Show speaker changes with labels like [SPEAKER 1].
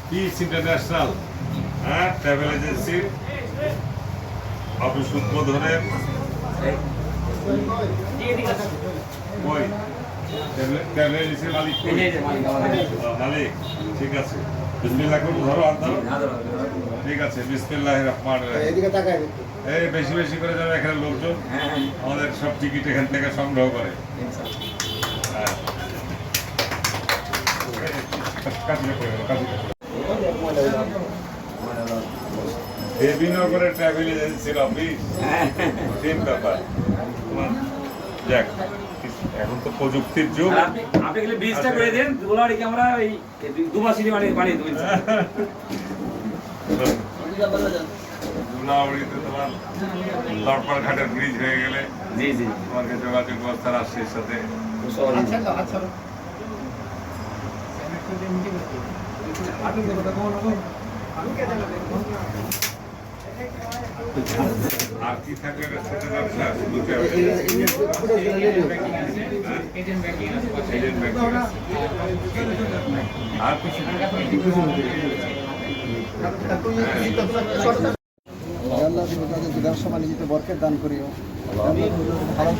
[SPEAKER 1] piece international travel agency office উদ্বোধনের ওই travel এজেন্সির মালিক মালিক ঠিক আছে বিসমিল্লাহ করুন ধরো হাত ধরো ঠিক আছে বিসমিল্লাহির রহমানির রহিম এই বেশি বেশি করে যারা এখানে লোকজন আমাদের সব টিকিট এখান থেকে সংগ্রহ করে দেবীনগরের ট্রাভেল এজেন্সির অফিস সেম ব্যাপার যাক এখন তো প্রযুক্তির যুগ
[SPEAKER 2] আপনি গেলে বিজটা করে দেন দুলাড়িকে আমরা এই দুমাসিনি বানিয়ে দেব
[SPEAKER 1] দুলাউড়িতে তোমার দরবার ঘাটের ব্রিজ হয়ে গেলে
[SPEAKER 2] জি জি
[SPEAKER 1] তোমাকে যোগাযোগ ব্যবস্থা রাষ্ট্রের সাথে আর কি থাকবে সাথে ব্যবসা আর কিছু
[SPEAKER 3] ব্যবসা বাণিজ্যতে বরকের দান করিও ভালো